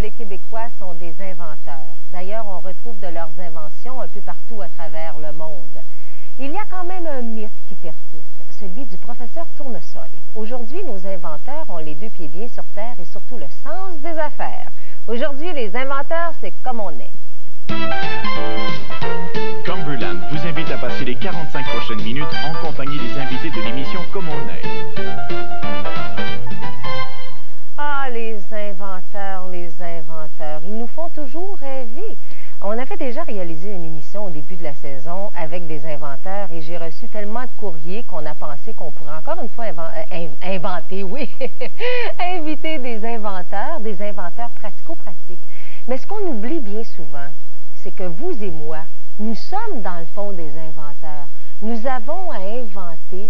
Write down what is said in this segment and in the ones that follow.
Les Québécois sont des inventeurs. D'ailleurs, on retrouve de leurs inventions un peu partout à travers le monde. Il y a quand même un mythe qui persiste, celui du professeur Tournesol. Aujourd'hui, nos inventeurs ont les deux pieds bien sur terre et surtout le sens des affaires. Aujourd'hui, les inventeurs, c'est comme on est. Cumberland vous invite à passer les 45 prochaines minutes en compagnie des invités de l'émission Comme on est. Ah, les inventeurs, ils nous font toujours rêver. On avait déjà réalisé une émission au début de la saison avec des inventeurs et j'ai reçu tellement de courriers qu'on a pensé qu'on pourrait encore une fois inventer, oui, inviter des inventeurs pratico-pratiques. Mais ce qu'on oublie bien souvent, c'est que vous et moi, nous sommes dans le fond des inventeurs. Nous avons à inventer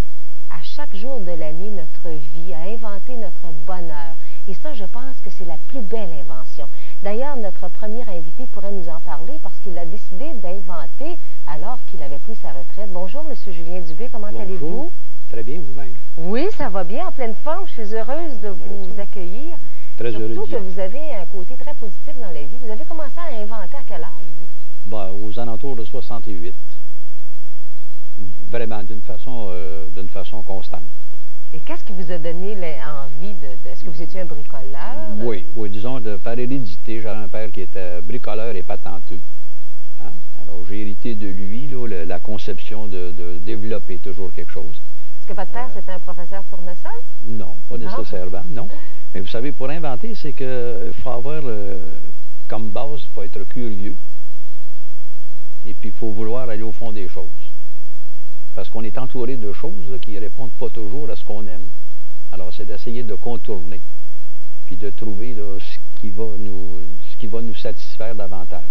à chaque jour de l'année notre vie, à inventer notre bonheur. Et ça, je pense que c'est la plus belle invention. D'ailleurs, notre premier invité pourrait nous en parler parce qu'il a décidé d'inventer alors qu'il avait pris sa retraite. Bonjour, M. Julien Dubé, comment allez-vous? Très bien, vous-même. Oui, ça va bien, en pleine forme. Je suis heureuse de vous accueillir. Très heureux. Surtout que vous avez un côté très positif dans la vie. Vous avez commencé à inventer à quel âge, vous? Ben, aux alentours de 68. Vraiment, d'une façon constante. Et qu'est-ce qui vous a donné envie de... Est-ce que vous étiez un bricoleur? Oui, disons, par hérédité, j'avais un père qui était bricoleur et patenteux. Hein? Alors, j'ai hérité de lui là, la conception de développer toujours quelque chose. Est-ce que votre père, c'était un professeur Tournesol? Non, pas nécessairement, non. Mais vous savez, pour inventer, c'est qu'il faut avoir, comme base, il faut être curieux. Et puis, il faut vouloir aller au fond des choses. Parce qu'on est entouré de choses là, qui ne répondent pas toujours à ce qu'on aime. Alors, c'est d'essayer de contourner, puis de trouver là, ce qui va nous satisfaire davantage.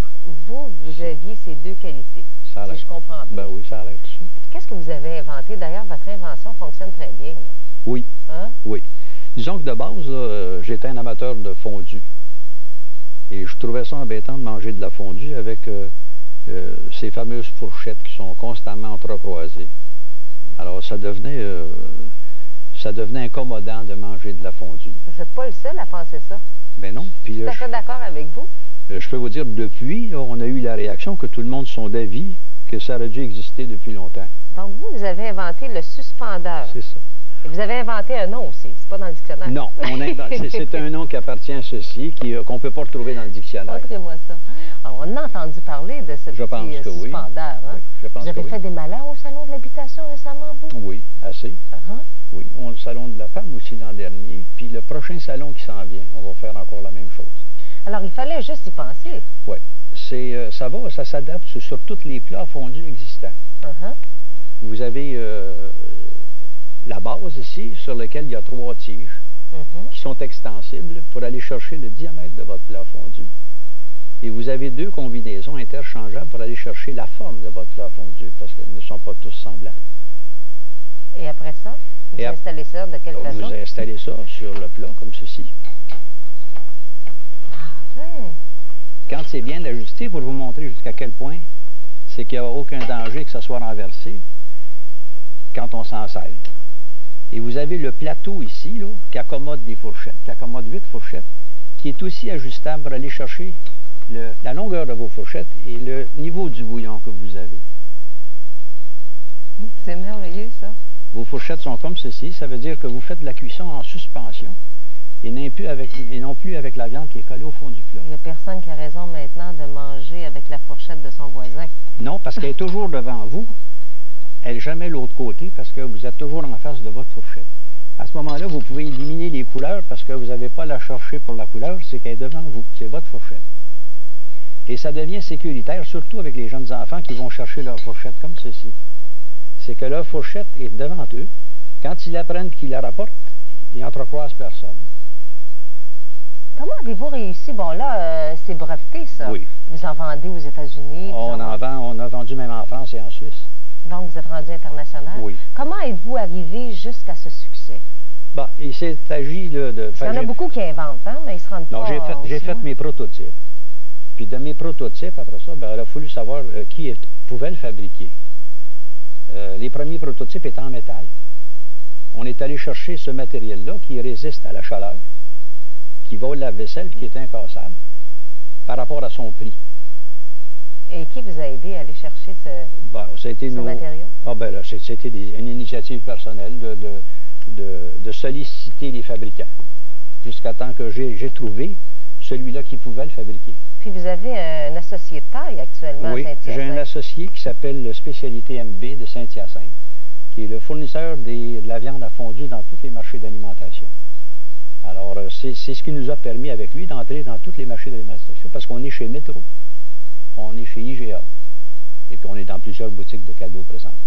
Vous aviez ces deux qualités, si je comprends bien. Ben oui, ça a l'air tout ça. Qu'est-ce que vous avez inventé? D'ailleurs, votre invention fonctionne très bien. Là. Oui, oui. Disons que de base, j'étais un amateur de fondue. Et je trouvais ça embêtant de manger de la fondue avec... ces fameuses fourchettes qui sont constamment entrecroisées. Alors, ça devenait incommodant de manger de la fondue. Vous n'êtes pas le seul à penser ça. Ben non. Je suis tout à fait d'accord avec vous. Je peux vous dire, depuis, là, on a eu la réaction que tout le monde sont d'avis que ça aurait dû exister depuis longtemps. Donc, vous avez inventé le suspendeur. C'est ça. Et vous avez inventé un nom aussi, c'est pas dans le dictionnaire. Non, c'est un nom qui appartient à ceci, qu'on ne peut pas retrouver dans le dictionnaire. Montrez-moi ça. Alors, on a entendu parler de ce petit suspendeur. Oui. Je pense vous avez fait des malheurs au Salon de l'habitation récemment, vous? Oui, assez. Oui, on a le Salon de la femme aussi l'an dernier. Puis le prochain salon qui s'en vient, on va faire encore la même chose. Alors, il fallait juste y penser. Oui. Ça s'adapte sur tous les plats fondus existants. Vous avez... la base ici, sur laquelle il y a 3 tiges qui sont extensibles pour aller chercher le diamètre de votre plat fondu. Et vous avez 2 combinaisons interchangeables pour aller chercher la forme de votre plat fondu, parce qu'elles ne sont pas tous semblables. Et après ça, vous installez ça de quelle façon? Vous installez ça sur le plat, comme ceci. Quand c'est bien ajusté, pour vous montrer jusqu'à quel point, c'est qu'il n'y a aucun danger que ça soit renversé quand on s'en sert. Et vous avez le plateau ici, là, qui accommode des fourchettes, qui accommode 8 fourchettes, qui est aussi ajustable pour aller chercher la longueur de vos fourchettes et le niveau du bouillon que vous avez. C'est merveilleux, ça. Vos fourchettes sont comme ceci, ça veut dire que vous faites de la cuisson en suspension et non plus avec la viande qui est collée au fond du plat. Il n'y a personne qui a raison maintenant de manger avec la fourchette de son voisin. Non, parce qu'elle est toujours devant vous. Elle n'est jamais l'autre côté parce que vous êtes toujours en face de votre fourchette. À ce moment-là, vous pouvez éliminer les couleurs parce que vous n'avez pas à la chercher pour la couleur, c'est qu'elle est devant vous, c'est votre fourchette. Et ça devient sécuritaire, surtout avec les jeunes enfants qui vont chercher leur fourchette comme ceci. C'est que leur fourchette est devant eux, Quand ils l'apprennent et qu'ils la rapportent, ils n'entrecroisent personne. Comment avez-vous réussi? Bon, là, c'est breveté, ça. Oui. Vous en vendez aux États-Unis. On a vendu même en France et en Suisse. Donc, vous êtes rendu international. Oui. Comment êtes-vous arrivé jusqu'à ce succès? Bon, il s'est agi de Parce qu'il y en a beaucoup qui inventent, hein, mais ils se rendent pas. Non, j'ai fait mes prototypes. Puis de mes prototypes, après ça, ben, il a fallu savoir qui pouvait le fabriquer. Les premiers prototypes étaient en métal. On est allé chercher ce matériel-là qui résiste à la chaleur, qui va au lave-vaisselle, qui est incassable, par rapport à son prix. Et qui vous a aidé à aller chercher ce matériau? Ah ben là, c'était une initiative personnelle de solliciter les fabricants, jusqu'à temps que j'ai trouvé celui-là qui pouvait le fabriquer. Puis vous avez un associé de taille actuellement à Saint-Hyacinthe. Oui, j'ai un associé qui s'appelle Spécialité MB de Saint-Hyacinthe, qui est le fournisseur de la viande à fondue dans tous les marchés d'alimentation. Alors, c'est ce qui nous a permis avec lui d'entrer dans tous les marchés d'alimentation, parce qu'on est chez Métro, on est chez IGA, et puis on est dans plusieurs boutiques de cadeaux présentement.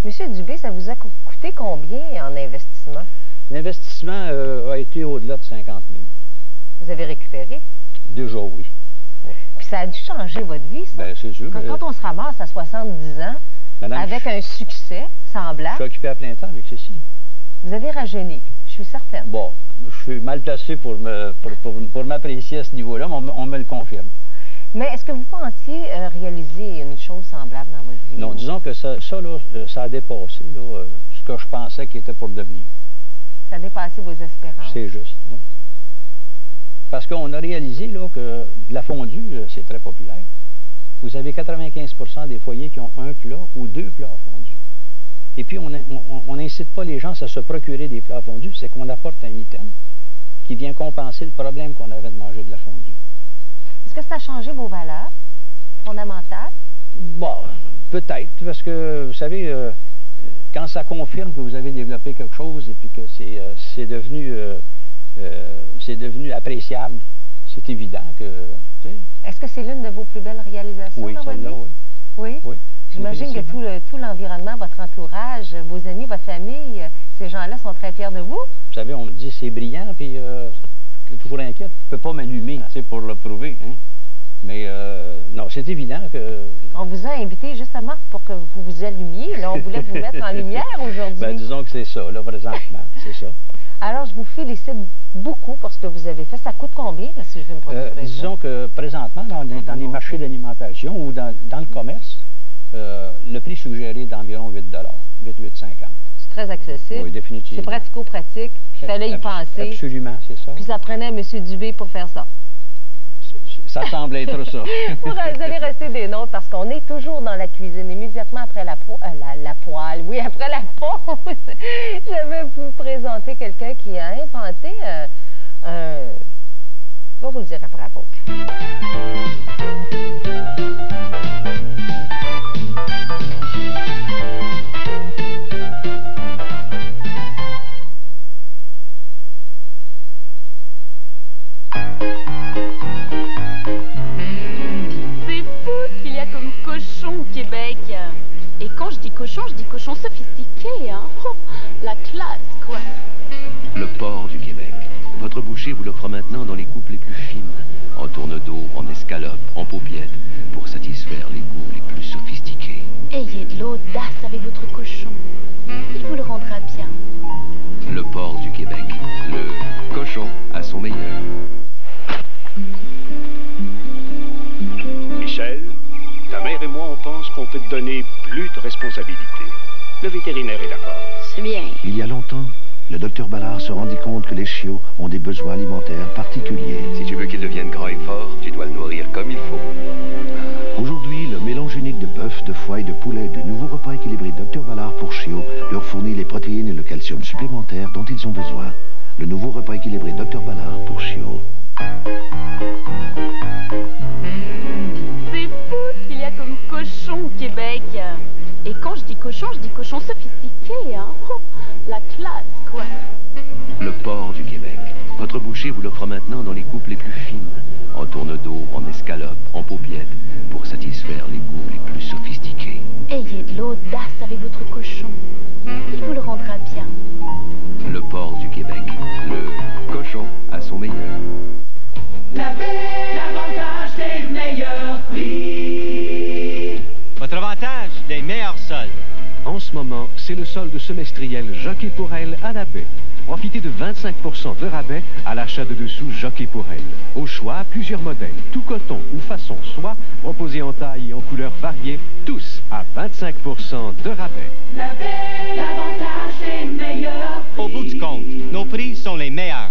Monsieur Dubé, ça vous a coûté combien en investissement? L'investissement a été au-delà de 50 000. Vous avez récupéré? Déjà, oui. Ouais. Puis ça a dû changer votre vie, ça? Bien, c'est sûr. Quand on se ramasse à 70 ans, Madame, avec un succès semblable... Je suis occupé à plein temps avec ceci. Vous avez rajeuni, je suis certaine. Bon, je suis mal placé pour m'apprécier à ce niveau-là, mais on me le confirme. Mais est-ce que vous pensiez réaliser une chose semblable dans votre vie? Non, disons que ça a dépassé là, ce que je pensais qu'il était pour devenir. Ça a dépassé vos espérances. C'est juste, oui. Parce qu'on a réalisé là, que de la fondue, c'est très populaire. Vous avez 95% des foyers qui ont un plat ou deux plats fondus. Et puis, on n'incite pas les gens à se procurer des plats fondus, c'est qu'on apporte un item qui vient compenser le problème qu'on avait de manger de la fondue. Est-ce que ça a changé vos valeurs fondamentales? Bon, peut-être, parce que, vous savez, quand ça confirme que vous avez développé quelque chose et puis que c'est devenu appréciable, c'est évident que... Est-ce que c'est l'une de vos plus belles réalisations dans votre vie? Oui, oui. Oui? J'imagine que tout l'environnement, votre entourage, vos amis, votre famille, ces gens-là sont très fiers de vous? Vous savez, on me dit c'est brillant, puis je suis toujours inquiète. Je ne peux pas m'allumer pour le prouver. Hein? Mais non, c'est évident que... On vous a invité justement pour que vous vous allumiez. Là, on voulait vous mettre en lumière aujourd'hui. Ben, disons que c'est ça, là, présentement. C'est ça. Alors, je vous félicite beaucoup pour ce que vous avez fait. Ça coûte combien, là, si je veux me procurer ça? Disons que présentement, dans les marchés d'alimentation ou dans le commerce, le prix suggéré est d'environ 8 $, 8,50 $. C'est très accessible. Oui, définitivement. C'est pratico-pratique. Il fallait y penser. Absolument, c'est ça. Puis ça prenait M. Dubé pour faire ça. Ça semble être ça. Vous allez rester des nôtres parce qu'on est toujours dans la cuisine, immédiatement après la poêle. Oui, après la pause. Je vais vous présenter quelqu'un qui a inventé je vais vous le dire après la pause. Au Québec. Et quand je dis cochon sophistiqué, hein? Oh, la classe, quoi. Le port du Québec. Votre boucher vous l'offre maintenant dans les coupes les plus fines, en tourne-dos, en escalope, en paupiètes, pour satisfaire les goûts les plus sophistiqués. Ayez de l'audace avec votre cochon. Il vous le rendra bien. Le port du Québec. Le cochon à son meilleur. Michel, ta mère et moi, on pense qu'on peut te donner plus de responsabilités. Le vétérinaire est d'accord. C'est bien. Il y a longtemps, le docteur Ballard se rendit compte que les chiots ont des besoins alimentaires particuliers. Si tu veux qu'il devienne grand et fort, tu dois le nourrir comme il faut. Aujourd'hui, le mélange unique de bœuf, de foie et de poulet du nouveau repas équilibré Dr Ballard pour chiots leur fournit les protéines et le calcium supplémentaires dont ils ont besoin. Le nouveau repas équilibré Dr Ballard pour chiots. C'est fou ce qu'il y a comme cochon au Québec. Et quand je dis cochon sophistiqué, hein? Oh, la classe, quoi. Le port du Québec. Votre boucher vous l'offre maintenant dans les coupes les plus fines, en tourne-dos, en escalope, en paupiètes, pour satisfaire les goûts les plus sophistiqués. Ayez de l'audace avec votre cochon. Il vous le rendra bien. Le port du Québec. Le cochon à son meilleur. L'avantage des meilleurs prix. Votre avantage, les meilleurs soldes. En ce moment, c'est le solde semestriel Jockey Pourel à la baie. Profitez de 25% de rabais à l'achat de dessous Jockey Pourel. Au choix, plusieurs modèles, tout coton ou façon soie, proposés en taille et en couleurs variées, tous à 25% de rabais. L'avantage des meilleurs prix. Au bout du compte, nos prix sont les meilleurs.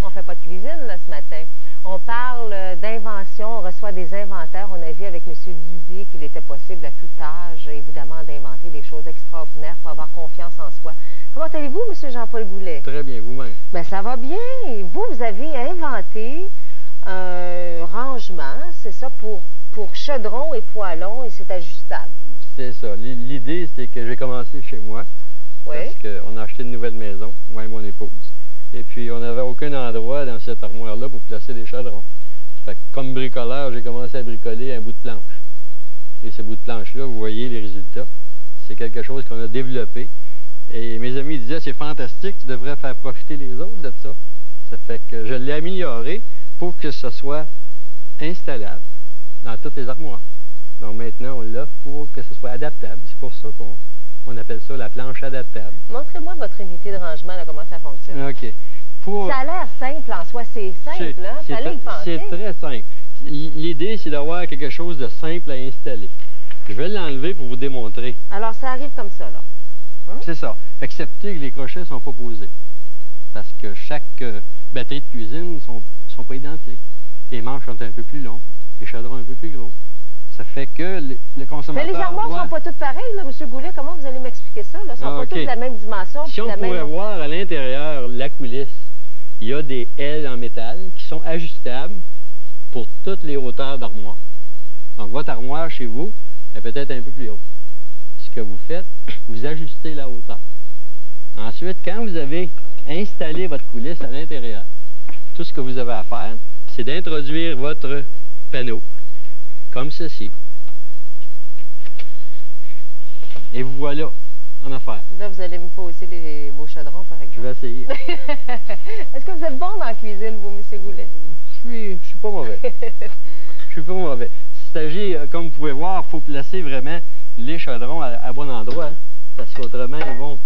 On fait pas de cuisine là, ce matin. On parle d'invention, on reçoit des inventaires. On a vu avec M. Dubé qu'il était possible à tout âge, évidemment, d'inventer des choses extraordinaires pour avoir confiance en soi. Comment allez-vous, M. Jean-Paul Goulet? Très bien, vous-même. Bien, ça va bien. Vous avez inventé un rangement, c'est ça, pour chaudron et poêlon, et c'est ajustable. C'est ça. L'idée, c'est que j'ai commencé chez moi. Oui. Parce qu'on a acheté une nouvelle maison, moi et mon épouse. Et puis, on n'avait aucun endroit dans cette armoire-là pour placer des chaudrons. Fait que, comme bricoleur, j'ai commencé à bricoler un bout de planche. Et ce bout de planche-là, vous voyez les résultats. C'est quelque chose qu'on a développé. Et mes amis disaient, c'est fantastique, tu devrais faire profiter les autres de ça. Ça fait que je l'ai amélioré pour que ce soit installable dans toutes les armoires. Donc maintenant, on l'offre pour que ce soit adaptable. C'est pour ça qu'on appelle ça la planche adaptable. Montrez-moi votre unité de rangement, là, comment ça fonctionne. OK. Ça a l'air simple en soi, c'est simple, hein? Fallait y penser. C'est très simple. L'idée, c'est d'avoir quelque chose de simple à installer. Je vais l'enlever pour vous démontrer. Alors, ça arrive comme ça, là. Hein? C'est ça. Excepté que les crochets ne sont pas posés. Parce que chaque batterie de cuisine ne sont pas identiques. Les manches sont un peu plus longues, les chaudrons un peu plus gros. Ça fait que le consommateur... Mais les armoires ne sont pas toutes pareilles, là, M. Goulet. Comment vous allez m'expliquer ça? Là? Elles ne sont pas toutes de la même dimension. Si on pourrait voir à l'intérieur la coulisse, il y a des ailes en métal qui sont ajustables pour toutes les hauteurs d'armoire. Donc, votre armoire chez vous est peut-être un peu plus haute. Ce que vous faites, vous ajustez la hauteur. Ensuite, quand vous avez installé votre coulisse à l'intérieur, tout ce que vous avez à faire, c'est d'introduire votre panneau, comme ceci. Et vous voilà en affaire. Là, vous allez me poser vos chaudrons, par exemple. Je vais essayer. Est-ce que vous êtes bon dans la cuisine, vous, M. Goulet? Je suis pas mauvais. Je suis pas mauvais. Il s'agit, comme vous pouvez voir, il faut placer vraiment les chaudrons à bon endroit, hein, parce qu'autrement, ils vont...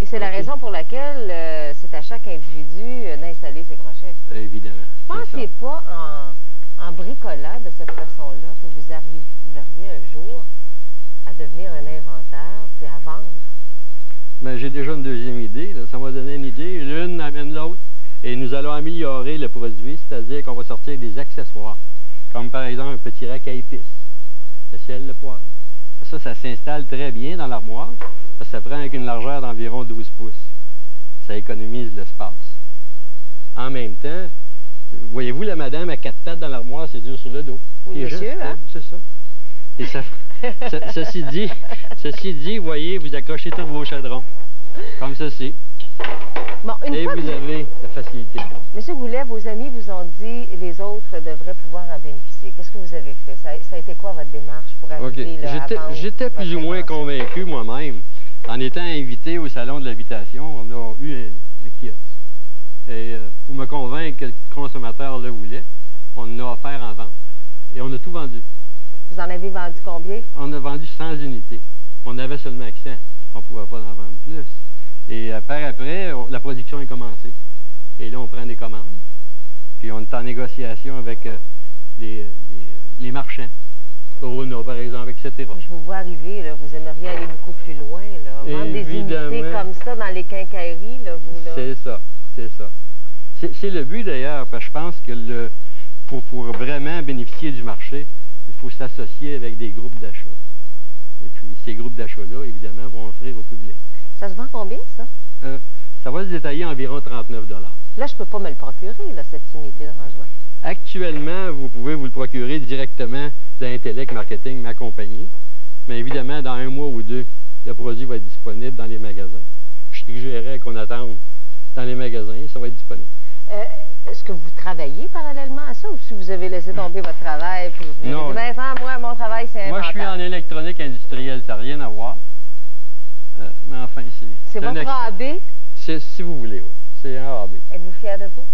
Et c'est la raison pour laquelle c'est à chaque individu d'installer ses crochets. Évidemment. Pensez pas en bricolant de cette façon-là que vous arriveriez un jour à devenir un inventeur puis à vendre? Bien, j'ai déjà une deuxième idée. Là. Ça m'a donné une idée. L'une amène l'autre. Et nous allons améliorer le produit, c'est-à-dire qu'on va sortir des accessoires, comme par exemple un petit rack à épices, le sel, le poivre. Ça s'installe très bien dans l'armoire, parce que ça prend avec une largeur d'environ 12 pouces. Ça économise l'espace. En même temps, voyez-vous la madame à 4 pattes dans l'armoire, c'est dur sur le dos. Oui, monsieur, hein? C'est ça. Et ça, ceci dit, voyez, vous accrochez tous vos chaudrons, comme ceci. Bon, et vous avez la facilité. Monsieur Goulet, vos amis vous ont dit que les autres devraient pouvoir en bénéficier. Qu'est-ce que vous avez fait? Ça a été quoi votre démarche pour arriver là, à vendre? J'étais plus ou moins convaincu moi-même. En étant invité au salon de l'habitation, on a eu un kiosque. Et pour me convaincre que le consommateur le voulait, on en a offert en vente. Et on a tout vendu. Vous en avez vendu combien? On a vendu 100 unités. On avait seulement que 100. On ne pouvait pas en vendre plus. Et par après, la production est commencée. Et là, on prend des commandes. Puis on est en négociation avec les marchands. Renault, par exemple, etc. Je vous vois arriver, là. Vous aimeriez aller beaucoup plus loin, là. Vendre des unités comme ça dans les quincailleries, là, vous, là. C'est ça, c'est ça. C'est le but, d'ailleurs, parce que je pense que pour vraiment bénéficier du marché, il faut s'associer avec des groupes d'achat. Et puis, ces groupes d'achat-là, évidemment, vont offrir au public. Ça se vend combien, ça? Ça va se détailler environ 39 $. Là, je ne peux pas me le procurer, là, cette unité de rangement. Actuellement, vous pouvez vous le procurer directement d'Intellect Marketing, ma compagnie. Mais évidemment, dans un mois ou deux, le produit va être disponible dans les magasins. Je suggérerais qu'on attende dans les magasins et ça va être disponible. Est-ce que vous travaillez parallèlement à ça ou si vous avez laissé tomber votre travail puis vous Non. avez dit, Vincent, moi, mon travail, c'est inventaire? Moi, je suis en électronique industrielle, ça n'a rien à voir. Mais enfin, c'est votre AB? Si vous voulez, oui. C'est un AB. Êtes-vous fier de vous?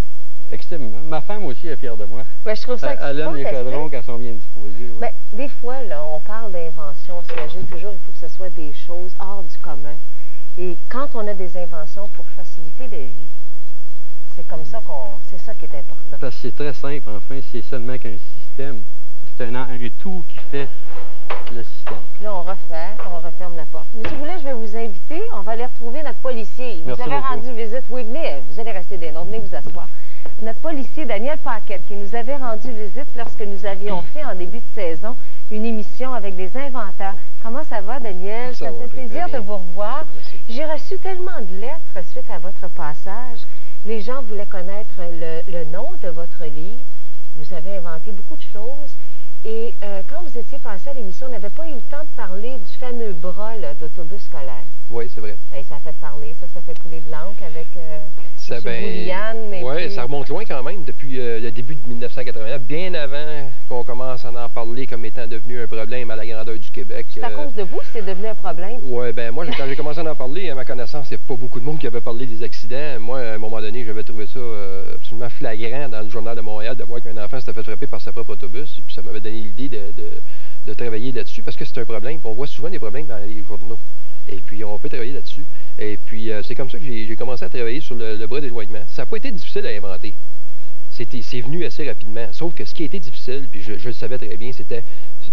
Extrêmement. Ma femme aussi est fière de moi. Ben, je trouve ça Elle aime les chaudrons quand sont bien disposés. Ouais. Ben, des fois, là, on parle d'invention, on s'imagine toujours il faut que ce soit des choses hors du commun. Et quand on a des inventions pour faciliter la vie, c'est comme ça c'est ça qui est important. Parce que c'est très simple, enfin, c'est seulement qu'un système. C'est un tout qui fait le système. Puis là, on referme la porte. Mais si vous voulez, je vais vous inviter. On va aller retrouver notre policier. Il vous avait rendu visite. Oui, venez, vous allez rester des noms. Venez vous asseoir. Notre policier, Daniel Paquette, qui nous avait rendu visite lorsque nous avions fait, en début de saison, une émission avec des inventeurs. Comment ça va, Daniel? Ça fait plaisir de vous revoir. J'ai reçu tellement de lettres suite à votre passage. Les gens voulaient connaître le nom de votre livre. Vous avez inventé beaucoup de choses. Et quand vous étiez passé à l'émission, on n'avait pas eu le temps de parler du fameux bras d'autobus scolaire. Oui, c'est vrai. Et ça a fait parler, ça fait couler de l'encre avec M. Bouliane. Oui, ça remonte loin quand même, depuis le début de 1989, bien avant qu'on commence à en parler comme étant devenu un problème à la grandeur du Québec. C'est à cause de vous que c'est devenu un problème? Oui, bien moi, quand j'ai commencé à en parler, à ma connaissance, il n'y a pas beaucoup de monde qui avait parlé des accidents. Moi, à un moment donné, j'avais trouvé ça absolument flagrant dans le Journal de Montréal de voir qu'un enfant s'était fait frapper par sa propre autobus. Et puis ça m'avait donné l'idée de travailler là-dessus parce que c'est un problème. On voit souvent des problèmes dans les journaux. Et puis, on peut travailler là-dessus. Et puis, c'est comme ça que j'ai commencé à travailler sur le bras d'éloignement. Ça n'a pas été difficile à inventer. C'est venu assez rapidement. Sauf que ce qui a été difficile, puis je le savais très bien, c'était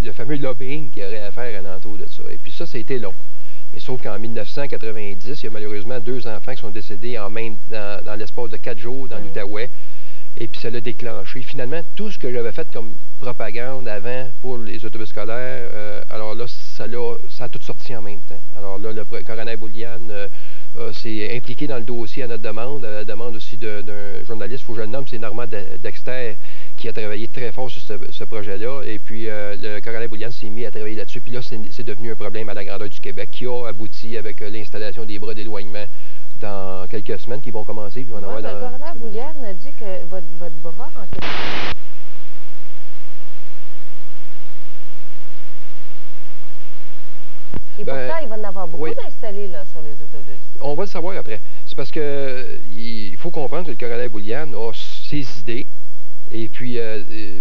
le fameux lobbying qu'il y aurait à faire alentour de ça. Et puis ça a été long. Mais sauf qu'en 1990, il y a malheureusement 2 enfants qui sont décédés dans l'espace de 4 jours dans l'Outaouais. Et puis ça l'a déclenché. Finalement, tout ce que j'avais fait comme propagande avant pour les autobus scolaires, alors là, ça a tout sorti en même temps. Alors là, le coroner Bouliane s'est impliqué dans le dossier à notre demande, à la demande aussi d'un journaliste, il faut que je le nomme, c'est Normand Dexter, qui a travaillé très fort sur ce projet-là. Et puis le coroner Bouliane s'est mis à travailler là-dessus. Puis là, c'est devenu un problème à la grandeur du Québec qui a abouti avec l'installation des bras d'éloignement dans quelques semaines qui vont commencer. Puis on en va dans... Le coroner Bouliane a dit que votre bras en quelque sorte... Et pourtant, il va en avoir beaucoup d'installés là, sur les autobus. On va le savoir après. C'est parce que il faut comprendre que le coroner Bouliane a ses idées. Et puis,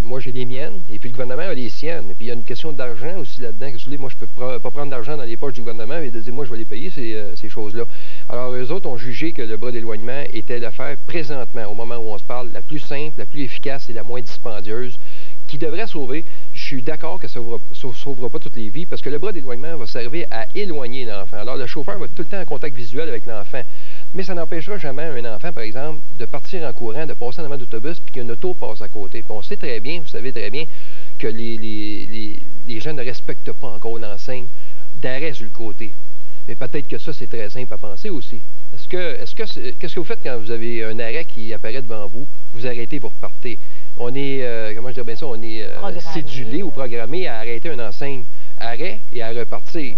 moi, j'ai les miennes. Et puis, le gouvernement a les siennes. Et puis, il y a une question d'argent aussi là-dedans. Moi, je ne peux pas prendre d'argent dans les poches du gouvernement et de dire, moi, je vais les payer, ces choses-là. Alors, eux autres ont jugé que le bras d'éloignement était l'affaire présentement, au moment où on se parle, la plus simple, la plus efficace et la moins dispendieuse, qui devrait sauver. Je suis d'accord que ça ne sauvera pas toutes les vies, parce que le bras d'éloignement va servir à éloigner l'enfant. Alors, le chauffeur va être tout le temps en contact visuel avec l'enfant. Mais ça n'empêchera jamais un enfant, par exemple, de partir en courant, de passer en avant d'autobus, puis qu'une auto passe à côté. Puis on sait très bien, vous savez très bien, que les gens ne respectent pas encore l'enseigne d'arrêt sur le côté. Mais peut-être que ça, c'est très simple à penser aussi. Qu'est-ce que vous faites quand vous avez un arrêt qui apparaît devant vous? Vous arrêtez, vous repartez. On est, comment je dirais bien ça, on est cédulé ou programmé à arrêter une enseigne arrêt et à repartir.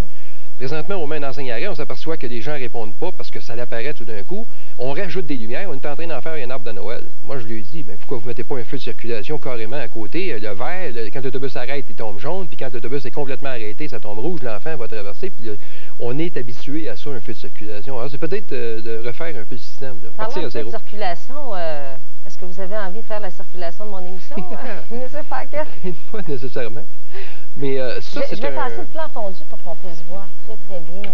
Présentement, on met une enseigne arrêt, on s'aperçoit que les gens ne répondent pas parce que ça l'apparaît tout d'un coup. On rajoute des lumières, on est en train d'en faire un arbre de Noël. Moi, je lui ai dit, mais pourquoi vous ne mettez pas un feu de circulation carrément à côté? Le vert, quand l'autobus s'arrête, il tombe jaune, puis quand l'autobus est complètement arrêté, ça tombe rouge, l'enfant va traverser, puis on est habitué à ça, un feu de circulation. Alors, c'est peut-être de refaire un peu le système, là, partir à zéro. Parlons de circulation, est-ce que vous avez envie de faire la circulation de mon émission? Monsieur Paquette? Pas nécessairement. Mais ça, c'est Je vais passer le plan fondu pour qu'on puisse voir très, très bien.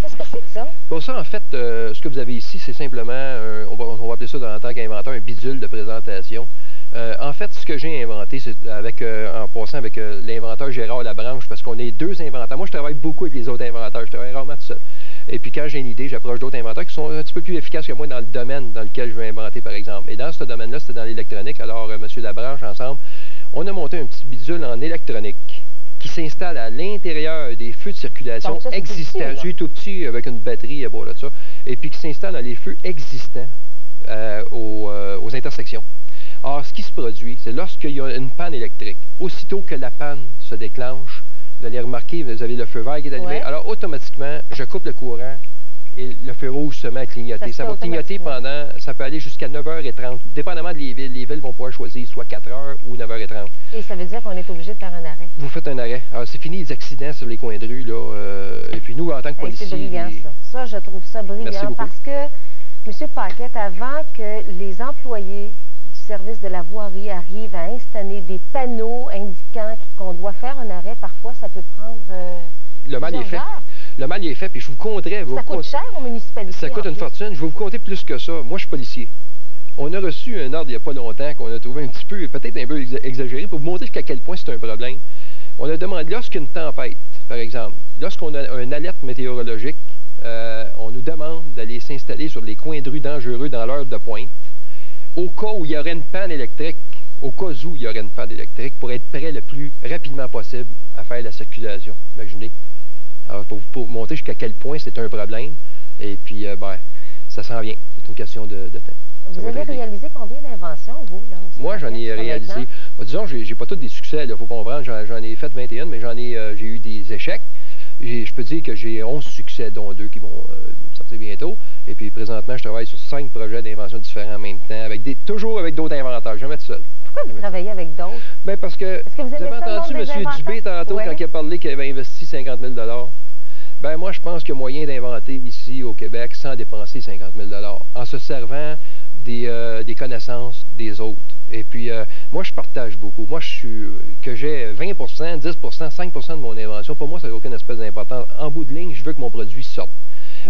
Qu'est-ce que c'est que ça? Pour ça, en fait, ce que vous avez ici, c'est simplement, on va appeler ça en tant qu'inventeur, un bidule de présentation. En fait, ce que j'ai inventé, c'est en passant avec l'inventeur Gérard Labranche, parce qu'on est 2 inventeurs. Moi, je travaille beaucoup avec les autres inventeurs. Je travaille rarement tout seul. Et puis, quand j'ai une idée, j'approche d'autres inventeurs qui sont un petit peu plus efficaces que moi dans le domaine dans lequel je veux inventer, par exemple. Et dans ce domaine-là, c'était dans l'électronique. Alors, M. Labranche, ensemble, on a monté un petit bidule en électronique qui s'installe à l'intérieur des feux de circulation existants. C'est tout petit, avec une batterie à bord de ça. Et puis qui s'installe dans les feux existants aux intersections. Alors, ce qui se produit, c'est lorsqu'il y a une panne électrique, aussitôt que la panne se déclenche, vous allez remarquer, vous avez le feu vert qui est allumé. Alors, automatiquement, je coupe le courant et le feu rouge se met à clignoter. Ça va clignoter pendant, ça peut aller jusqu'à 9h30, dépendamment des villes. Les villes vont pouvoir choisir soit 4h ou 9h30. Et ça veut dire qu'on est obligé de faire un arrêt? Vous faites un arrêt. Alors, c'est fini les accidents sur les coins de rue, là. Et puis nous, en tant que policiers... C'est brillant, ça. Ça, je trouve ça brillant parce que, M. Paquette, avant que les employés du service de la voirie arrivent à installer des panneaux indiquant qu'on doit faire un arrêt, parfois, ça peut prendre le mal est fait. Le mal est fait, puis je vous compterais... Ça coûte cher aux municipalités? Ça coûte une fortune. Je vais vous compter plus que ça. Moi, je suis policier. On a reçu un ordre il n'y a pas longtemps qu'on a trouvé un petit peu, peut-être un peu exagéré, pour vous montrer jusqu'à quel point c'est un problème. On a demandé, lorsqu'une tempête, par exemple, lorsqu'on a une alerte météorologique, on nous demande d'aller s'installer sur les coins de rue dangereux dans l'heure de pointe, au cas où il y aurait une panne électrique, pour être prêt le plus rapidement possible à faire la circulation. Imaginez. Alors, pour vous montrer jusqu'à quel point c'est un problème, et puis, ça s'en vient. C'est une question de temps. Vous avez réalisé combien d'inventions, vous, là? Moi, j'en ai réalisé. Disons, j'ai pas tous des succès, il faut comprendre. J'en ai fait 21, mais j'ai eu des échecs. Je peux dire que j'ai 11 succès, dont 2 qui vont sortir bientôt. Et puis, présentement, je travaille sur 5 projets d'invention différents en même temps, toujours avec d'autres inventeurs, jamais tout seul. Pourquoi vous travaillez avec d'autres? Bien, parce que vous avez entendu M. Dubé tantôt, quand il a parlé qu'il avait investi 50 000 $. Ben moi, je pense qu'il y a moyen d'inventer ici, au Québec, sans dépenser 50 000 $, en se servant des connaissances des autres. Et puis, moi, je partage beaucoup. Moi, que j'ai 20 10 5 de mon invention, pour moi, ça n'a aucune espèce d'importance. En bout de ligne, je veux que mon produit sorte.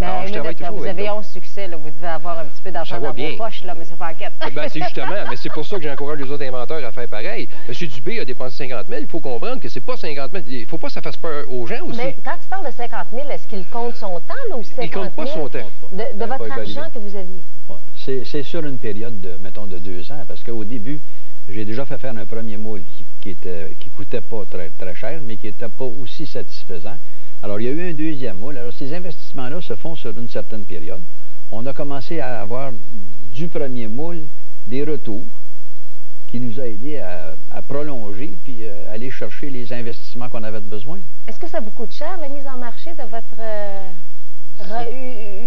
Alors, vous avez 11 succès, là, vous devez avoir un petit peu d'argent dans vos poches, là, M. Paquette. Ben, c'est justement, mais c'est pour ça que j'encourage les autres inventeurs à faire pareil. M. Dubé a dépensé 50 000, il faut comprendre que c'est pas 50 000, il ne faut pas que ça fasse peur aux gens aussi. Mais quand tu parles de 50 000, est-ce qu'il compte son temps, là, ou 50 000? Il compte pas son temps. De votre argent que vous aviez? Ouais, c'est sur une période de, mettons, de 2 ans, parce qu'au début, j'ai déjà fait faire un premier moule qui coûtait pas très cher, mais qui n'était pas aussi satisfaisant. Alors, il y a eu un deuxième moule. Alors, ces investissements-là se font sur une certaine période. On a commencé à avoir du premier moule des retours qui nous a aidés à prolonger puis aller chercher les investissements qu'on avait besoin. Est-ce que ça vous coûte cher, la mise en marché de votre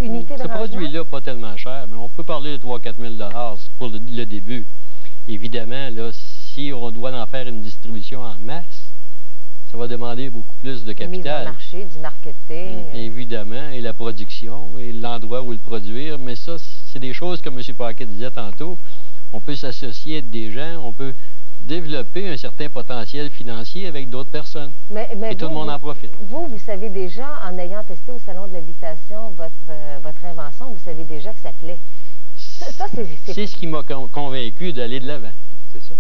unité de rangement? Ce produit-là, pas tellement cher, mais on peut parler de 3 000 à 4 000 $ pour le début. Évidemment, là, si on doit en faire une distribution en masse, ça va demander beaucoup plus de capital. Mise en marché, du marketing. Évidemment, et la production, et l'endroit où le produire. Mais ça, c'est des choses, comme M. Paquette disait tantôt, on peut s'associer avec des gens, on peut développer un certain potentiel financier avec d'autres personnes. Et tout le monde en profite. Vous savez déjà, en ayant testé au Salon de l'Habitation votre invention, vous savez déjà que ça plaît. C'est ce qui m'a convaincu d'aller de l'avant. C'est ça.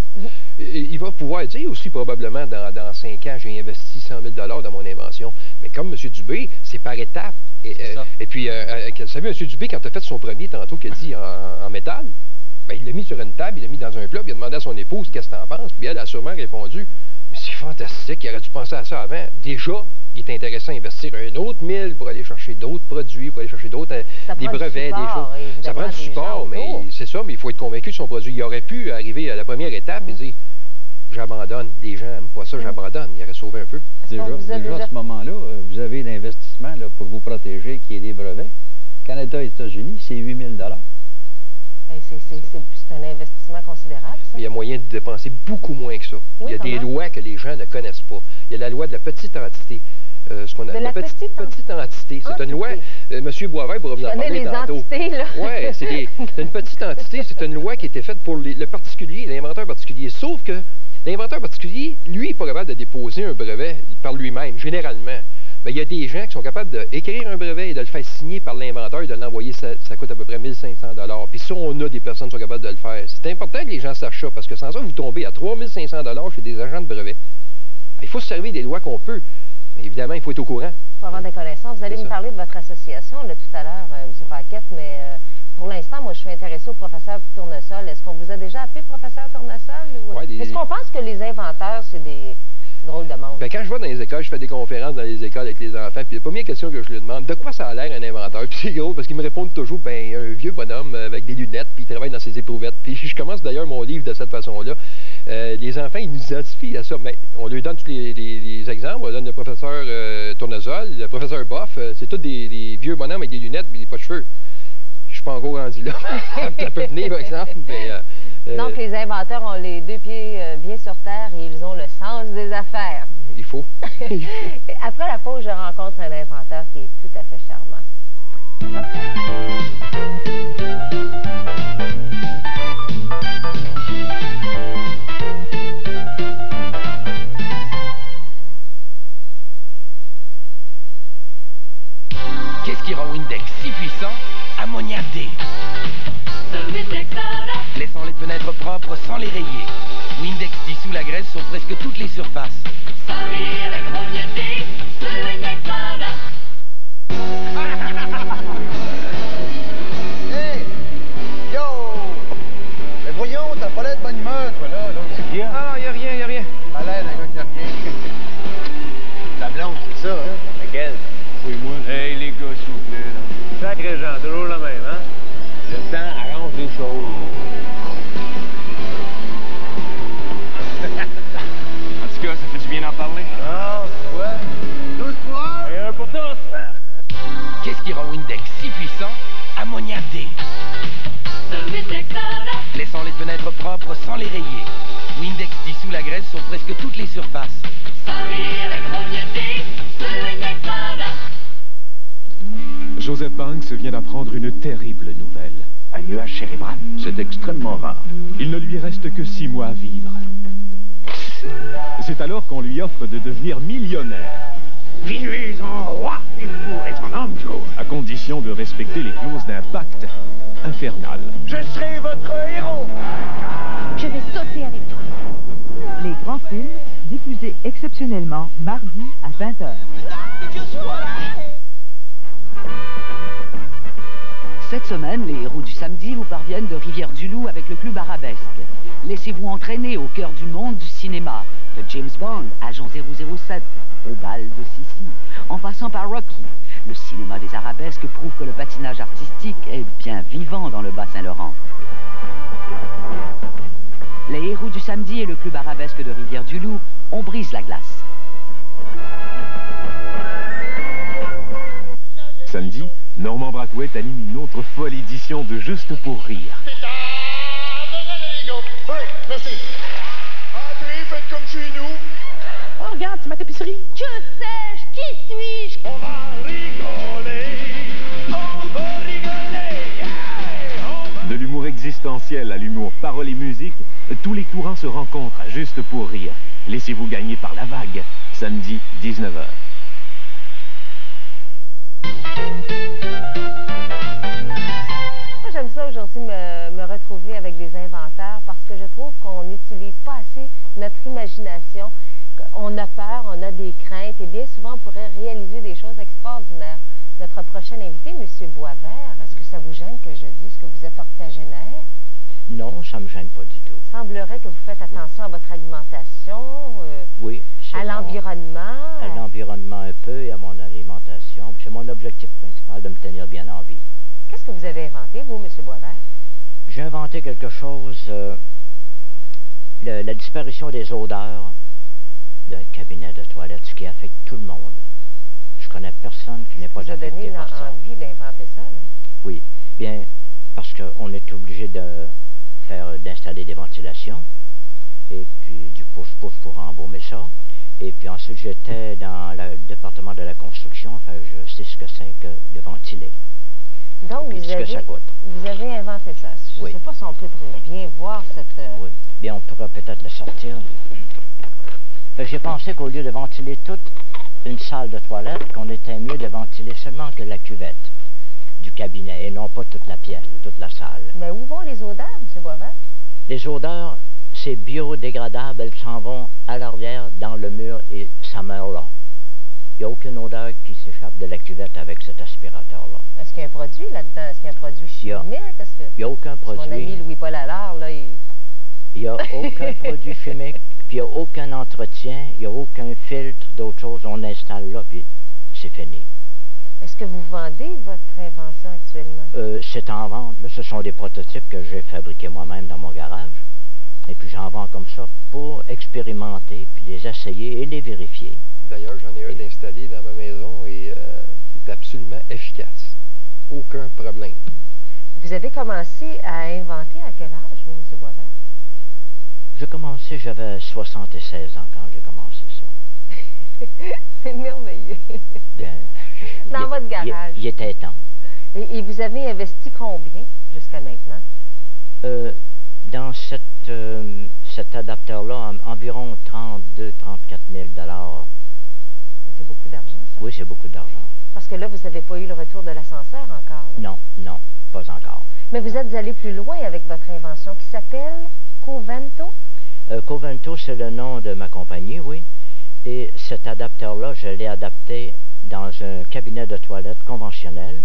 Il va pouvoir dire aussi probablement dans 5 ans, j'ai investi 100 000 $ dans mon invention. Mais comme M. Dubé, c'est par étapes. Et puis, vous savez, M. Dubé, quand il a fait son premier tantôt qu'il a dit en métal, ben, il l'a mis sur une table, il l'a mis dans un plat, puis il a demandé à son épouse qu'est-ce que t'en penses. Puis elle a sûrement répondu, mais c'est fantastique, il aurait dû penser à ça avant. Déjà, il est intéressant d'investir un autre 1000 pour aller chercher d'autres produits, pour aller chercher d'autres, des brevets, des choses. Ça prend du support, mais c'est ça, mais il faut être convaincu de son produit. Il aurait pu arriver à la première étape et dire, j'abandonne, les gens n'aiment pas ça, j'abandonne. Il aurait sauvé un peu. Déjà à ce moment-là, vous avez l'investissement pour vous protéger qui est des brevets. Canada et États-Unis, c'est 8 000 $. C'est un investissement considérable, ça? Il y a moyen de dépenser beaucoup moins que ça. Oui, il y a des lois que les gens ne connaissent pas. Il y a la loi de la petite entité. Ce qu'on a de la petite entité. C'est une loi. M. Boisvert pourra vous en parler tantôt. Oui, c'est une petite entité. C'est une loi qui a été faite pour le particulier, l'inventeur particulier. Sauf que l'inventeur particulier, lui, n'est pas capable de déposer un brevet par lui-même, généralement. Ben, il y a des gens qui sont capables d'écrire un brevet et de le faire signer par l'inventeur et de l'envoyer, ça coûte à peu près 1 500 $. Puis ça, on a des personnes qui sont capables de le faire. C'est important que les gens sachent ça, parce que sans ça, vous tombez à 3 500 $ chez des agents de brevet. Il faut se servir des lois qu'on peut, mais évidemment, il faut être au courant. Il faut avoir des connaissances. Vous allez me parler de votre association là, tout à l'heure, M. Paquette, mais pour l'instant, moi, je suis intéressée au professeur Tournesol. Est-ce qu'on vous a déjà appelé professeur Tournesol? Ou... Ouais, Est-ce qu'on pense que les inventeurs, c'est des drôles de monde? Ben, quand je vais dans les écoles, je fais des conférences dans les écoles avec les enfants, puis la première question que je lui demande, de quoi ça a l'air un inventeur? Puis c'est gros, parce qu'ils me répondent toujours, ben, un vieux bonhomme avec des lunettes, puis il travaille dans ses éprouvettes. Puis je commence d'ailleurs mon livre de cette façon-là. Les enfants, ils nous identifient à ça. Mais on leur donne tous les exemples. On leur donne le professeur Tournesol, le professeur Boff. C'est tous des vieux bonhommes avec des lunettes et pas de cheveux. Je suis pas encore rendu là. Ça peut venir, par exemple. Mais, donc, les inventeurs ont les deux pieds bien sur terre et ils ont le sens des affaires. Il faut. Après la pause, je rencontre un inventeur qui est tout à fait charmant. Qu'est-ce qui rend Windex si puissant? Ammoniac D. Laissant les fenêtres propres sans les rayer. Windex dissout la graisse sur presque toutes les surfaces. Hey! Yo! Mais voyons, t'as pas l'air de bonne humeur, toi, là. Qu'est-ce qu'il y a? Ah non, y a rien. Pas l'air d'un gars qui a rien. Ta blonde, c'est ça, hein? Laquelle? Oui, moi. Hey, les gars, s'il vous plaît, là. Sacré Jean, toujours la même, hein? Le temps arrange les choses. En tout cas, ça fait du bien d'en parler. Ah, ouais. 12 pour 1. Et un pour tous. Qu'est-ce qui rend Windex si puissant? Ammoniac D. Laissant les fenêtres propres sans les rayer. Windex dissout la graisse sur presque toutes les surfaces. Joseph Banks vient d'apprendre une terrible nouvelle. Un nuage cérébral, c'est extrêmement rare. Il ne lui reste que 6 mois à vivre. C'est alors qu'on lui offre de devenir millionnaire. Vivez-en roi, il vous est en homme, Joe. À condition de respecter les clauses d'un pacte infernal. Je serai votre héros. Je vais sauter avec toi. Les grands films, diffusés exceptionnellement mardi à 20h. Cette semaine, les héros du samedi vous parviennent de Rivière-du-Loup avec le club Arabesque. Laissez-vous entraîner au cœur du monde du cinéma, de James Bond, Agent 007, au bal de Sissi, en passant par Rocky. Le cinéma des Arabesques prouve que le patinage artistique est bien vivant dans le Bas-Saint-Laurent. Les héros du samedi et le club Arabesque de Rivière-du-Loup, on brise la glace. Samedi, Normand Brathwaite anime une autre folle édition de Juste pour rire. Oui, merci. Entrez, faites comme chez nous. Oh, regarde, c'est ma tapisserie. Que sais-je? Qui suis-je? On va rigoler. On va rigoler. De l'humour existentiel à l'humour parole et musique, tous les courants se rencontrent à Juste pour rire. Laissez-vous gagner par la vague. Samedi, 19h. Moi, j'aime ça aujourd'hui me retrouver avec des inventeurs parce que je trouve qu'on n'utilise pas assez notre imagination. On a peur, on a des craintes et bien souvent on pourrait réaliser des choses extraordinaires. Notre prochain invité, M. Boisvert, est-ce que ça vous gêne que je dise que vous êtes octogénaire? Non, ça ne me gêne pas du tout. Il semblerait que vous faites attention à votre alimentation, oui, à l'environnement. À l'environnement un peu et à mon alimentation. C'est mon objectif principal de me tenir bien en vie. Qu'est-ce que vous avez inventé, vous, M. Boisvert? J'ai inventé quelque chose, la disparition des odeurs d'un cabinet de toilette, ce qui affecte tout le monde. Je connais personne qui n'est pas affecté par ça. Vous avez donné envie d'inventer ça, là? Oui, bien, parce qu'on est obligé d'installer des ventilations, et puis du push-push pour embaumer ça. Et puis ensuite, j'étais dans le département de la construction, enfin, je sais ce que c'est que de ventiler. Donc, et puis, ce que ça coûte. Vous avez inventé ça. Je ne sais pas si on peut bien voir cette... Oui, bien, on pourra peut-être le sortir. J'ai pensé qu'au lieu de ventiler toute une salle de toilette, qu'on était mieux de ventiler seulement que la cuvette du cabinet, et non pas toute la pièce, toute la salle. Mais où vont les odeurs, M. Boisvert? Les odeurs, c'est biodégradable, elles s'en vont à l'arrière dans le mur et ça meurt là. Il n'y a aucune odeur qui s'échappe de la cuvette avec cet aspirateur-là. Est-ce qu'il y a un produit là-dedans? Est-ce qu'il y a un produit chimique? Il n'y a aucun produit. Mon ami Louis-Paul Allard, là, il n'y a aucun produit chimique Puis il n'y a aucun entretien, il n'y a aucun filtre, d'autres choses. On installe là, puis c'est fini. Est-ce que vous vendez votre invention actuellement? C'est en vente. Là, ce sont des prototypes que j'ai fabriqués moi-même dans mon garage. Et puis j'en vends comme ça pour expérimenter, puis les essayer et les vérifier. D'ailleurs, j'en ai un d'installé dans ma maison et c'est absolument efficace. Aucun problème. Vous avez commencé à inventer à quel âge, vous, M. Boisvert? J'ai commencé, j'avais 76 ans quand j'ai commencé ça. C'est merveilleux. Bien, dans votre garage. Il était temps. Et vous avez investi combien jusqu'à maintenant? Dans cet adapteur-là, environ 32 34 000 $. C'est beaucoup d'argent, ça? Oui, c'est beaucoup d'argent. Parce que là, vous n'avez pas eu le retour de l'ascenseur encore. Là. Non, non, pas encore. Mais vous êtes allé plus loin avec votre invention qui s'appelle Covento? Covento, c'est le nom de ma compagnie, oui. Et cet adapteur-là, je l'ai adapté dans un cabinet de toilette conventionnel,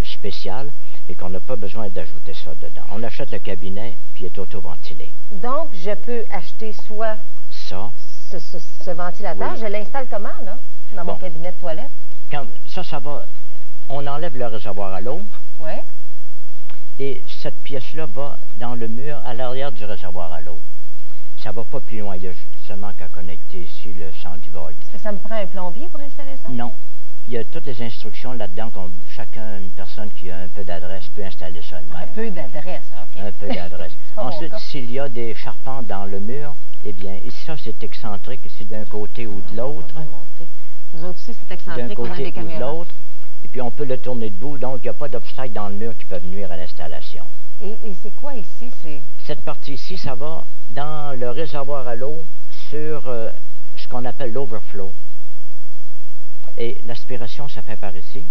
spécial, et qu'on n'a pas besoin d'ajouter ça dedans. On achète le cabinet, puis il est auto-ventilé. Donc, je peux acheter soit ça, ce ventilateur, oui. Je l'installe comment, là, dans mon cabinet de toilette? Ça va, on enlève le réservoir à l'eau. Oui. Et cette pièce-là va dans le mur à l'arrière du réservoir à l'eau. Ça va pas plus loin, il y a seulement qu'à connecter ici le 110 volts. Est-ce que ça me prend un plombier pour installer ça? Non. Il y a toutes les instructions là-dedans, une personne qui a un peu d'adresse peut installer ça elle-même. Un peu d'adresse, OK. Un peu d'adresse. Ensuite, s'il y a des charpentes dans le mur, eh bien, ici, ça, c'est excentrique, ici, d'un côté ou de l'autre. Nous autres aussi, c'est excentrique, on a des caméras. D'un côté ou de l'autre. Et puis, on peut le tourner debout, donc il n'y a pas d'obstacle dans le mur qui peuvent nuire à l'installation. Et c'est quoi ici? Cette partie ici, ça va dans le réservoir à l'eau sur ce qu'on appelle l'overflow. Et l'aspiration, ça fait par ici.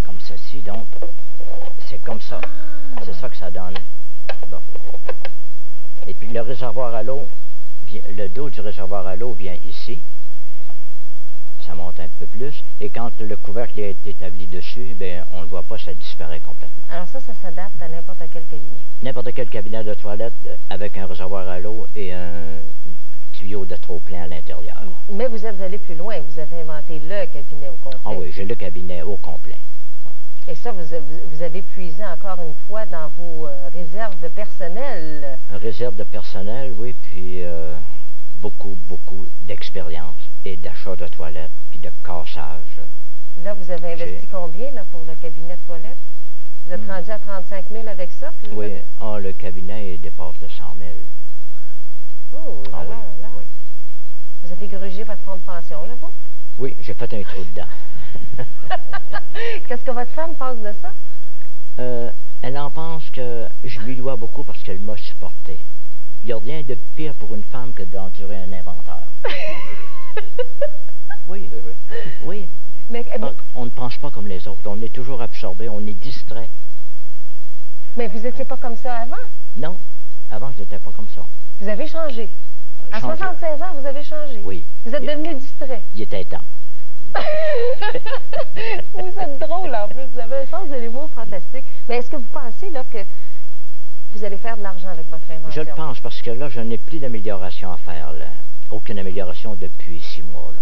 Comme ceci, donc. C'est comme ça. C'est ça que ça donne. Bon. Et puis le réservoir à l'eau, le dos du réservoir à l'eau vient ici. Ça monte un peu plus. Et quand le couvercle est établi dessus, bien, on ne le voit pas, ça disparaît complètement. Alors ça s'adapte à n'importe quel cabinet? N'importe quel cabinet de toilette avec un réservoir à l'eau et un tuyau de trop-plein à l'intérieur. Mais vous êtes allé plus loin. Vous avez inventé le cabinet au complet. Ah oui, j'ai le cabinet au complet. Ouais. Et ça, vous avez puisé encore une fois dans vos réserves personnelles. Réserve de personnel, oui, puis beaucoup d'expérience et d'achat de toilettes, puis de cassage. Là, vous avez investi combien là, pour le cabinet de toilette? Vous êtes rendu à 35 000 avec ça? Oui, le cabinet dépasse de 100 000. Oh, là, oui, là. Oui. Vous avez grugé votre fonds de pension, là, vous? Oui, j'ai fait un trou dedans. Qu'est-ce que votre femme pense de ça? Elle en pense que je lui dois beaucoup parce qu'elle m'a supporté. Il n'y a rien de pire pour une femme que d'endurer un inventeur. Oui, c'est vrai. Oui. Mais on ne pense pas comme les autres. On est toujours absorbé, on est distrait. Mais vous n'étiez pas comme ça avant? Non. Avant, je n'étais pas comme ça. Vous avez changé. À 76 ans, vous avez changé. Oui. Vous êtes devenu distrait. Il était temps. Vous êtes drôle en plus. Vous avez un sens de l'humour fantastique. Mais est-ce que vous pensez là que vous allez faire de l'argent avec votre invention? Je le pense parce que là, je n'ai plus d'amélioration à faire. Là. Aucune amélioration depuis 6 mois. Là.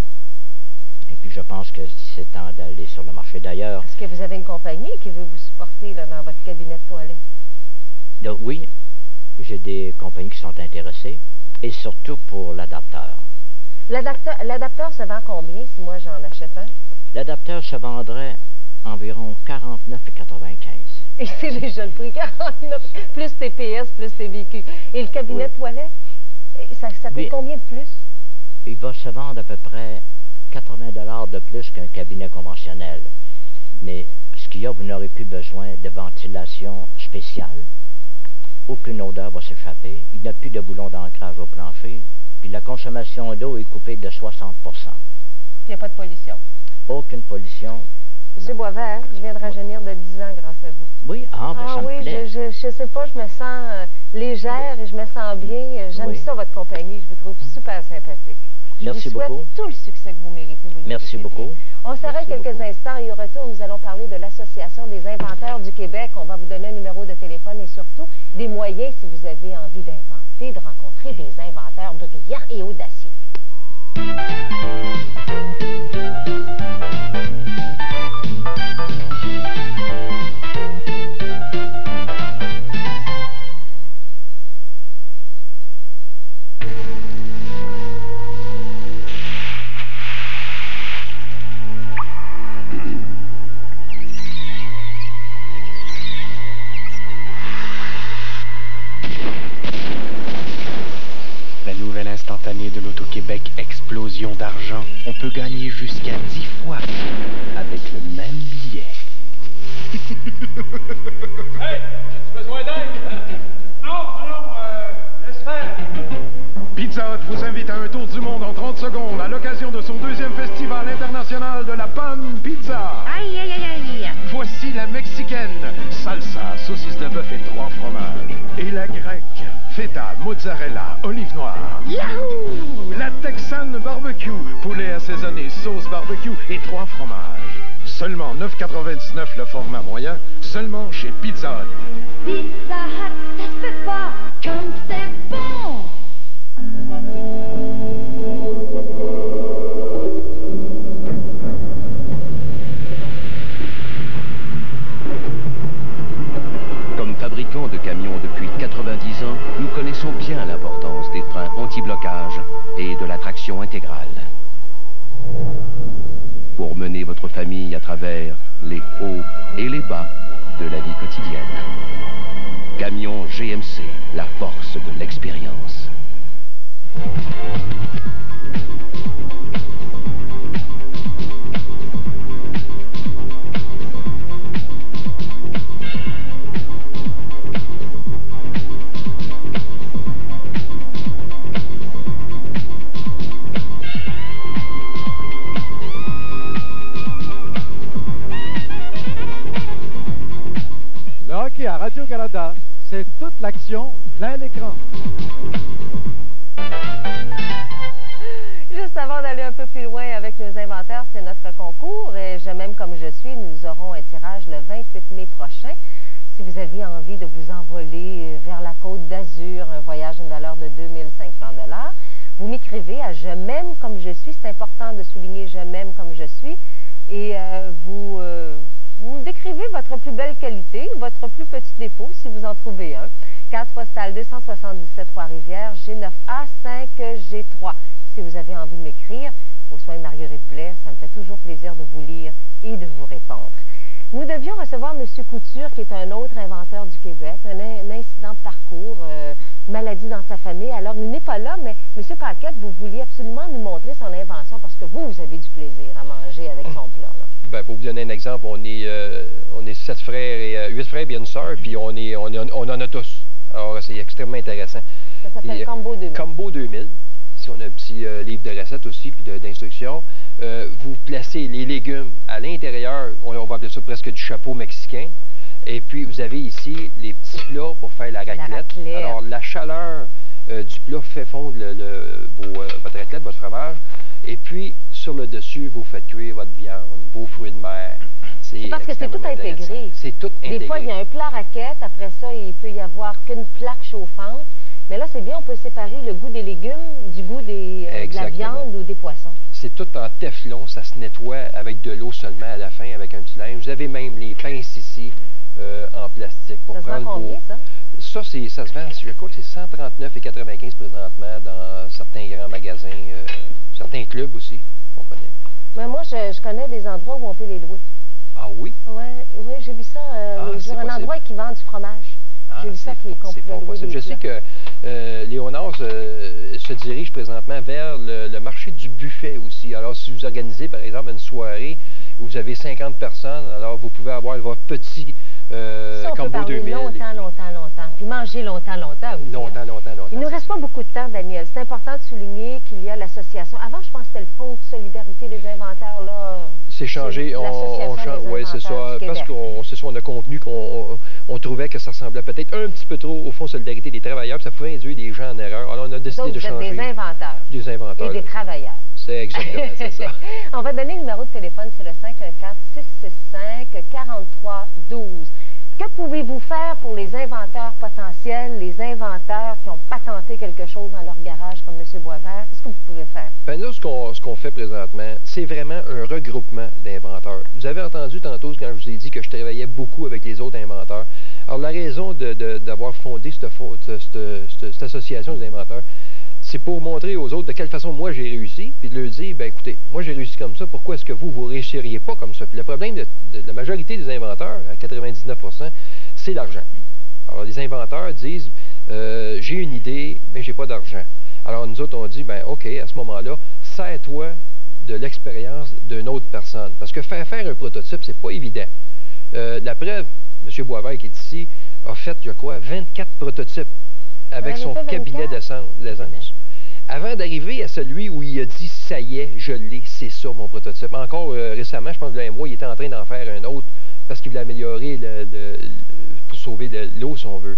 Et puis, je pense que c'est temps d'aller sur le marché d'ailleurs. Est-ce que vous avez une compagnie qui veut vous supporter là, dans votre cabinet de toilette? Oui. J'ai des compagnies qui sont intéressées, et surtout pour l'adapteur. L'adapteur se vend combien si moi j'en achète un? L'adapteur se vendrait environ 49,95. Et c'est déjà le prix, 49, plus TPS, plus TVQ. Et le cabinet de toilette, ça coûte combien de plus? Il va se vendre à peu près 80 $ de plus qu'un cabinet conventionnel. Mais ce qu'il y a, vous n'aurez plus besoin de ventilation spéciale. Aucune odeur va s'échapper. Il n'y a plus de boulons d'ancrage au plancher. Puis la consommation d'eau est coupée de 60%. Il n'y a pas de pollution. Aucune pollution. Monsieur Boisvert, je viens de rajeunir de 10 ans grâce à vous. Oui, ça me plaît. Je sais pas, je me sens légère et je me sens bien. J'aime ça, votre compagnie. Je vous trouve super sympathique. Merci vous souhaite beaucoup. tout le succès que vous méritez. Vous le Merci méritez beaucoup. bien. On s'arrête quelques instants et au retour, nous allons parler de l'Association des inventeurs du Québec. On va vous donner un numéro de téléphone et surtout des moyens si vous avez envie d'inventer, de rencontrer des inventeurs brillants et audacieux. La nouvelle instantanée de l'Auto-Québec Explosion d'argent. On peut gagner jusqu'à 10 fois avec le même billet. Hey, as-tu besoin d'aide? Non, laisse faire. Pizza Hut vous invite à un tour du monde en 30 secondes à l'occasion de son 2e festival international de la panne pizza. Aïe, aïe, aïe, aïe. Voici la mexicaine, salsa, saucisse de bœuf et 3 fromages. Et la grecque, feta, mozzarella, olive noire. Yahoo! La texane barbecue, poulet assaisonné, sauce barbecue et 3 fromages. Seulement 9,99 le format moyen, seulement chez Pizza Hut. Pizza Hut, ça se fait pas. Comme c'est bon. Comme fabricant de camions depuis 90 ans, nous connaissons bien l'importance des freins anti-blocage et de la traction intégrale. Pour mener votre famille à travers les hauts et les bas de la vie quotidienne. Camion GMC, la force de l'expérience. Le hockey à Radio-Canada, c'est toute l'action plein l'écran. Juste avant d'aller un peu plus loin avec nos inventeurs, c'est notre concours. Et je m'aime comme je suis, nous aurons un tirage le 28 mai prochain. Si vous aviez envie de vous envoler vers la Côte d'Azur, un voyage d'une valeur de 2500 $, vous m'écrivez à « Je m'aime comme je suis ». C'est important de souligner « Je m'aime comme je suis ». Et vous décrivez votre plus belle qualité, votre plus petit défaut, si vous en trouvez un. Case postale 277 Trois-Rivières, G9A 5G3. Si vous avez envie de m'écrire, au soin de Marguerite Blais, ça me fait toujours plaisir de vous lire et de vous répondre. Nous devions recevoir M. Couture, qui est un autre inventeur du Québec, un incident de parcours, maladie dans sa famille. Alors, il n'est pas là, mais M. Paquette, vous vouliez absolument nous montrer son invention parce que vous avez du plaisir à manger avec son plat. Là. Ben, pour vous donner un exemple, on est 7 frères et 8 frères et une sœur, puis on en a tous. Alors, c'est extrêmement intéressant. Ça s'appelle Combo 2000. Combo 2000. Ici, on a un petit livre de recettes aussi, puis d'instructions. Vous placez les légumes à l'intérieur, on va appeler ça presque du chapeau mexicain. Et puis, vous avez ici les petits plats pour faire la raclette. Alors, la chaleur du plat fait fondre votre raclette, votre fromage. Et puis, sur le dessus, vous faites cuire votre viande, vos fruits de mer. C'est parce que c'est tout intégré. C'est tout intégré. Des fois, il y a un plat raquette. Après ça, il peut y avoir qu'une plaque chauffante. Mais là, c'est bien, on peut séparer le goût des légumes du goût de la viande ou des poissons. C'est tout en téflon, ça se nettoie avec de l'eau seulement à la fin, avec un petit linge. Vous avez même les pinces ici en plastique pour prendre vos... combien, ça? Ça se vend, je crois que c'est 139,95 présentement dans certains grands magasins, certains clubs aussi, on connaît. Mais moi, je connais des endroits où on peut les louer. Ah oui? Oui, j'ai vu ça l'autre jour. Un endroit qui vend du fromage. J'ai vu ça qu'on pouvait louer des Je sais que Léonard se dirige présentement vers le marché du buffet aussi. Alors, si vous organisez, par exemple, une soirée où vous avez 50 personnes, alors vous pouvez avoir votre petit ça, on combo peut 2000. longtemps. Puis manger longtemps aussi. Longtemps. Il ne nous reste pas beaucoup de temps, Daniel. C'est important de souligner qu'il y a l'association. Avant, je pense que c'était le Fonds de solidarité des inventaires, là. C'est changé, on change, oui, c'est ça, parce qu'on a contenu qu'on trouvait que ça ressemblait peut-être un petit peu trop au Fonds de solidarité des travailleurs, puis ça pouvait induire des gens en erreur. Alors on a décidé de changer. Des inventeurs. Des inventeurs. Et des travailleurs. C'est exactement, c'est ça. On va donner le numéro de téléphone, c'est le 514-665-4312. Que pouvez-vous faire pour les inventeurs potentiels, les inventeurs qui ont patenté quelque chose dans leur garage, comme M. Boisvert? Qu'est-ce que vous pouvez faire? Bien, nous, ce qu'on fait présentement, c'est vraiment un regroupement d'inventeurs. Vous avez entendu tantôt quand je vous ai dit que je travaillais beaucoup avec les autres inventeurs. Alors, la raison d'avoir fondé cette association des inventeurs, c'est pour montrer aux autres de quelle façon moi j'ai réussi, puis de leur dire, bien écoutez, moi j'ai réussi comme ça, pourquoi est-ce que vous ne réussiriez pas comme ça? Puis le problème de la majorité des inventeurs, à 99%, c'est l'argent. Alors les inventeurs disent, j'ai une idée, mais j'ai pas d'argent. Alors nous autres on dit, bien OK, à ce moment-là, sers-toi de l'expérience d'une autre personne. Parce que faire un prototype, c'est pas évident. La preuve, M. Boisvert qui est ici, a fait, je crois, 24 prototypes avec son cabinet d'essence. Avant d'arriver à celui où il a dit « ça y est, je l'ai, c'est ça mon prototype ». Encore récemment, je pense que un mois, il était en train d'en faire un autre parce qu'il voulait améliorer pour sauver l'eau, si on veut,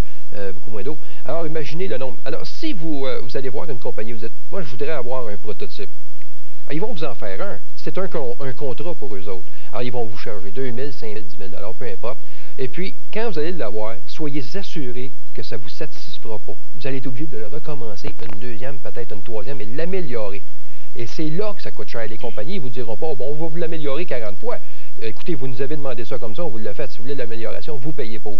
beaucoup moins d'eau. Alors, imaginez le nombre. Alors, si vous allez voir une compagnie, vous dites « moi, je voudrais avoir un prototype ». Ils vont vous en faire un. C'est un contrat pour eux autres. Alors, ils vont vous charger 2 000, 5 000, 10 000 peu importe. Et puis, quand vous allez l'avoir, soyez assurés que ça ne vous satisfera pas. Vous allez être obligé de le recommencer une deuxième, peut-être une troisième, et l'améliorer. Et c'est là que ça coûte cher. Les compagnies ne vous diront pas, bon, on va vous l'améliorer 40 fois. Écoutez, vous nous avez demandé ça comme ça, on vous l'a fait. Si vous voulez l'amélioration, vous payez pour.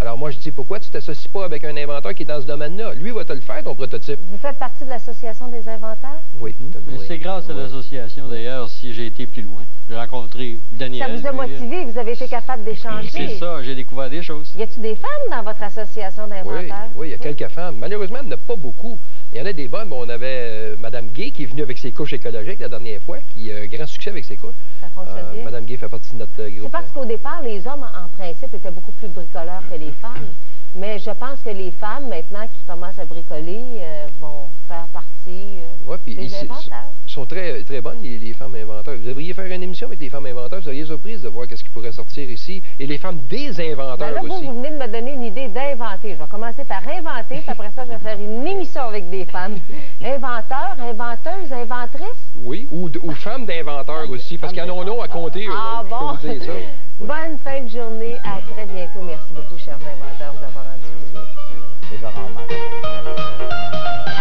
Alors moi, je dis, pourquoi tu ne t'associes pas avec un inventeur qui est dans ce domaine-là? Lui va te le faire, ton prototype. Vous faites partie de l'Association des inventeurs? Oui. Mais c'est grâce à l'association, d'ailleurs, si j'ai été plus loin. J'ai rencontré Daniel. Ça vous a motivé, vous avez été capable d'échanger. C'est ça, j'ai découvert des choses. Y a-t-il des femmes dans votre association d'inventeurs? Oui, il y a quelques femmes. Malheureusement, il n'y en a pas beaucoup. Il y en a des bonnes. Bon, on avait Mme Gay qui est venue avec ses couches écologiques la dernière fois, qui a un grand succès avec ses couches. Ça fonctionne bien. Mme Gay fait partie de notre groupe. C'est parce qu'au départ, les hommes, en principe, étaient beaucoup plus bricoleurs que les femmes. Mais je pense que les femmes, maintenant, qui commencent à bricoler, vont faire partie des inventeurs. Ils sont très, très bonnes, les femmes inventeurs. Vous devriez faire une émission avec les femmes inventeurs. Vous seriez surprise de voir ce qui pourrait sortir ici. Et les femmes des inventeurs là, aussi. Vous venez de me donner une idée d'inventer. Je vais commencer par inventer, puis après ça, je vais faire une émission avec des femmes. Inventeurs, inventeuses, inventrices? Oui, ou femmes d'inventeurs aussi, parce qu'il y en a non à compter. Ah bon? Je peux vous dire ça. Bonne fin de journée. À très bientôt. Merci beaucoup, chers inventeurs, de vous avoir rendu visite. Les parents en manquent.